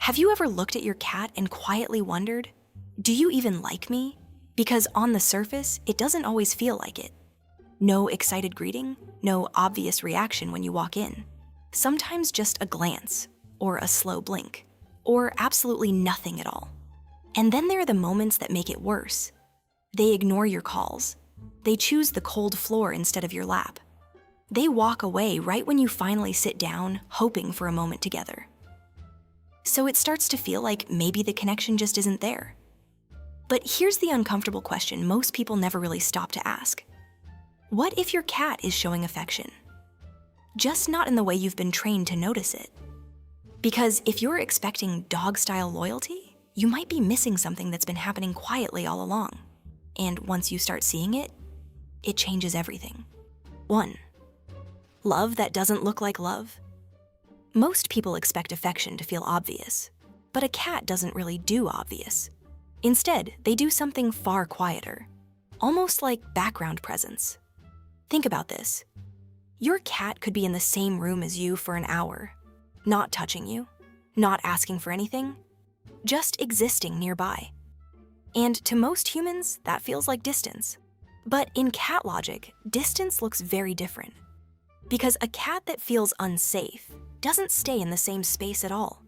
Have you ever looked at your cat and quietly wondered, do you even like me? Because on the surface, it doesn't always feel like it. No excited greeting, no obvious reaction when you walk in. Sometimes just a glance, or a slow blink, or absolutely nothing at all. And then there are the moments that make it worse. They ignore your calls. They choose the cold floor instead of your lap. They walk away right when you finally sit down, hoping for a moment together. So it starts to feel like maybe the connection just isn't there. But here's the uncomfortable question most people never really stop to ask. What if your cat is showing affection? Just not in the way you've been trained to notice it. Because if you're expecting dog-style loyalty, you might be missing something that's been happening quietly all along. And once you start seeing it, it changes everything. 1. Love that doesn't look like love. Most people expect affection to feel obvious, but a cat doesn't really do obvious. Instead, they do something far quieter, almost like background presence. Think about this. Your cat could be in the same room as you for an hour, not touching you, not asking for anything, just existing nearby. And to most humans, that feels like distance. But in cat logic, distance looks very different. Because a cat that feels unsafe doesn't stay in the same space at all.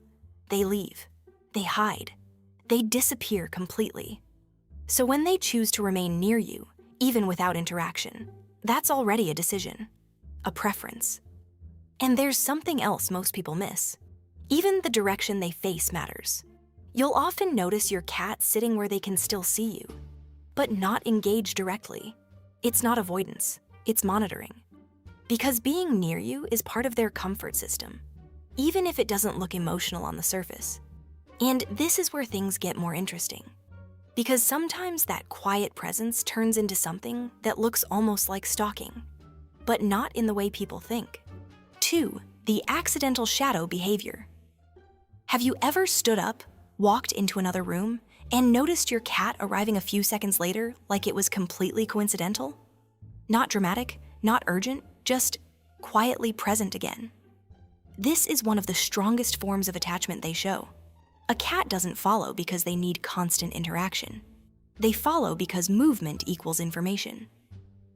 They leave, they hide, they disappear completely. So when they choose to remain near you, even without interaction, that's already a decision, a preference. And there's something else most people miss. Even the direction they face matters. You'll often notice your cat sitting where they can still see you, but not engage directly. It's not avoidance, it's monitoring. Because being near you is part of their comfort system, even if it doesn't look emotional on the surface. And this is where things get more interesting. Because sometimes that quiet presence turns into something that looks almost like stalking, but not in the way people think. 2. The accidental shadow behavior. Have you ever stood up, walked into another room, and noticed your cat arriving a few seconds later like it was completely coincidental? Not dramatic, not urgent, just quietly present again. This is one of the strongest forms of attachment they show. A cat doesn't follow because they need constant interaction. They follow because movement equals information.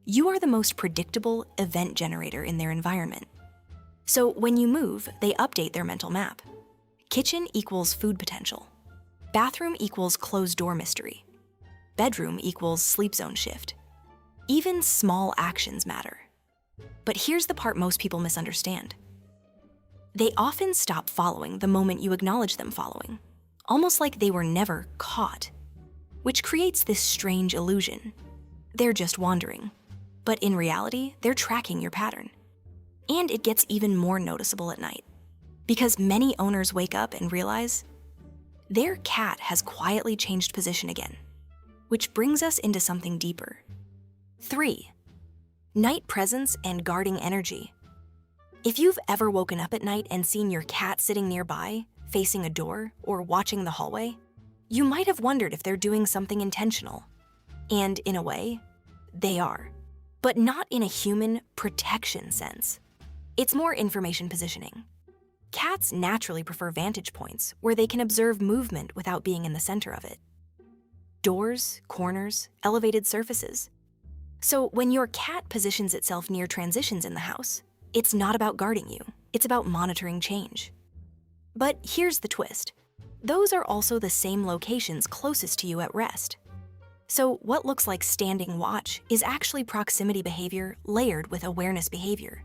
You are the most predictable event generator in their environment. So when you move, they update their mental map. Kitchen equals food potential. Bathroom equals closed door mystery. Bedroom equals sleep zone shift. Even small actions matter. But here's the part most people misunderstand. They often stop following the moment you acknowledge them following, almost like they were never caught, which creates this strange illusion. They're just wandering, but in reality, they're tracking your pattern. And it gets even more noticeable at night, because many owners wake up and realize their cat has quietly changed position again, which brings us into something deeper. 3. Night presence and guarding energy. If you've ever woken up at night and seen your cat sitting nearby, facing a door, or watching the hallway, you might have wondered if they're doing something intentional. And in a way, they are. But not in a human protection sense. It's more information positioning. Cats naturally prefer vantage points where they can observe movement without being in the center of it. Doors, corners, elevated surfaces. So when your cat positions itself near transitions in the house, it's not about guarding you, it's about monitoring change. But here's the twist. Those are also the same locations closest to you at rest. So what looks like standing watch is actually proximity behavior layered with awareness behavior,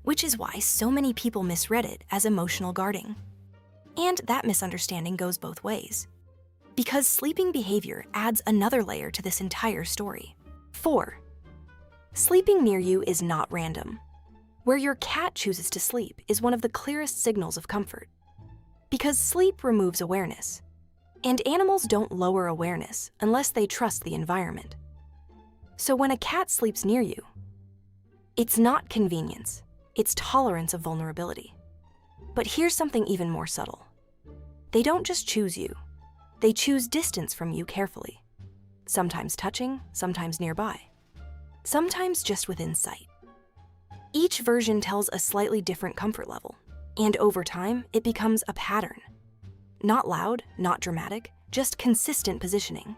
which is why so many people misread it as emotional guarding. And that misunderstanding goes both ways. Because sleeping behavior adds another layer to this entire story. 4. Sleeping near you is not random. Where your cat chooses to sleep is one of the clearest signals of comfort. Because sleep removes awareness. And animals don't lower awareness unless they trust the environment. So when a cat sleeps near you, it's not convenience, it's tolerance of vulnerability. But here's something even more subtle. They don't just choose you, they choose distance from you carefully. Sometimes touching, sometimes nearby. Sometimes just within sight. Each version tells a slightly different comfort level, and over time, it becomes a pattern. Not loud, not dramatic, just consistent positioning,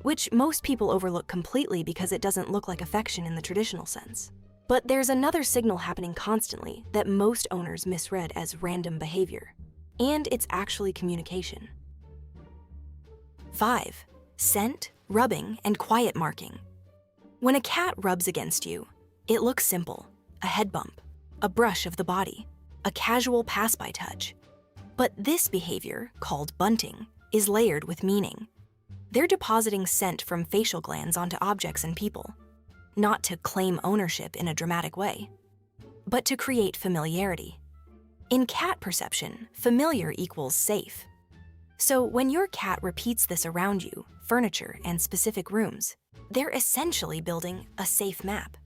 which most people overlook completely because it doesn't look like affection in the traditional sense. But there's another signal happening constantly that most owners misread as random behavior, and it's actually communication. 5. Scent, rubbing, and quiet marking. When a cat rubs against you, it looks simple: a head bump, a brush of the body, a casual pass-by touch. But this behavior, called bunting, is layered with meaning. They're depositing scent from facial glands onto objects and people, not to claim ownership in a dramatic way, but to create familiarity. In cat perception, familiar equals safe. So when your cat repeats this around you, furniture, and specific rooms, they're essentially building a safe map.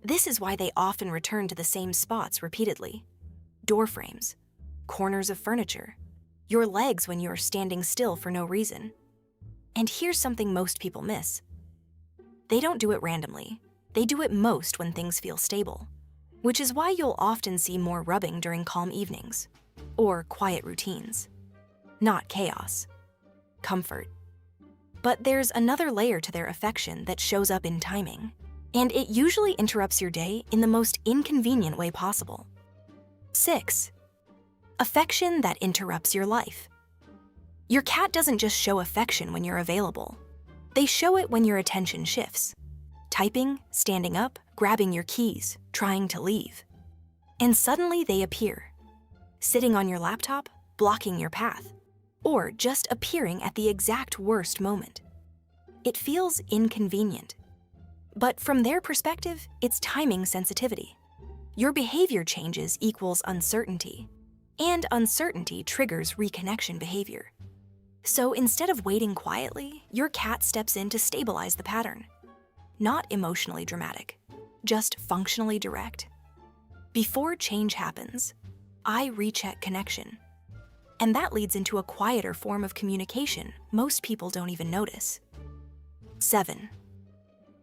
This is why they often return to the same spots repeatedly: door frames, corners of furniture, your legs when you're standing still for no reason. And here's something most people miss. They don't do it randomly. They do it most when things feel stable, which is why you'll often see more rubbing during calm evenings or quiet routines. Not chaos, comfort. But there's another layer to their affection that shows up in timing, and it usually interrupts your day in the most inconvenient way possible. 6. Affection that interrupts your life. Your cat doesn't just show affection when you're available. They show it when your attention shifts. Typing, standing up, grabbing your keys, trying to leave. And suddenly they appear. Sitting on your laptop, blocking your path, or just appearing at the exact worst moment. It feels inconvenient. But from their perspective, it's timing sensitivity. Your behavior changes equals uncertainty, and uncertainty triggers reconnection behavior. So instead of waiting quietly, your cat steps in to stabilize the pattern. Not emotionally dramatic, just functionally direct. Before change happens, I recheck connection. And that leads into a quieter form of communication most people don't even notice. 7.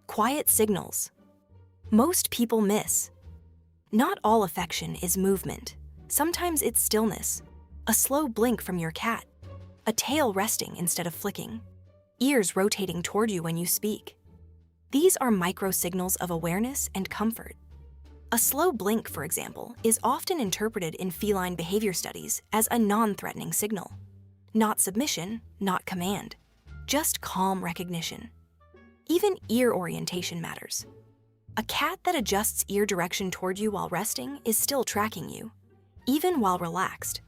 Quiet signals. Most people miss. Not all affection is movement. Sometimes it's stillness, a slow blink from your cat, a tail resting instead of flicking, ears rotating toward you when you speak. These are micro signals of awareness and comfort. A slow blink, for example, is often interpreted in feline behavior studies as a non-threatening signal. Not submission, not command, just calm recognition. Even ear orientation matters. A cat that adjusts ear direction toward you while resting is still tracking you, even while relaxed.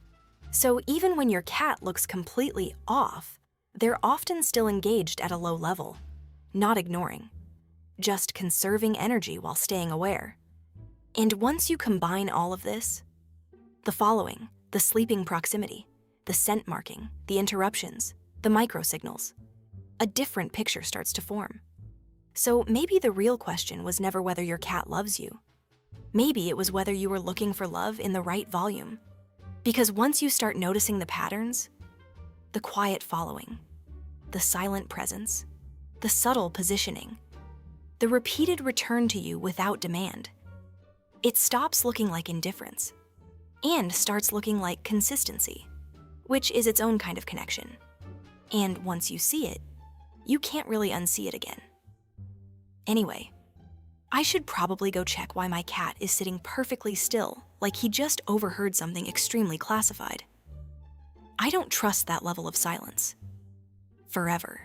So even when your cat looks completely off, they're often still engaged at a low level, not ignoring, just conserving energy while staying aware. And once you combine all of this, the following, the sleeping proximity, the scent marking, the interruptions, the microsignals, a different picture starts to form. So maybe the real question was never whether your cat loves you. Maybe it was whether you were looking for love in the right volume. Because once you start noticing the patterns, the quiet following, the silent presence, the subtle positioning, the repeated return to you without demand, it stops looking like indifference and starts looking like consistency, which is its own kind of connection. And once you see it, you can't really unsee it again. Anyway, I should probably go check why my cat is sitting perfectly still, like he just overheard something extremely classified. I don't trust that level of silence. FurEver.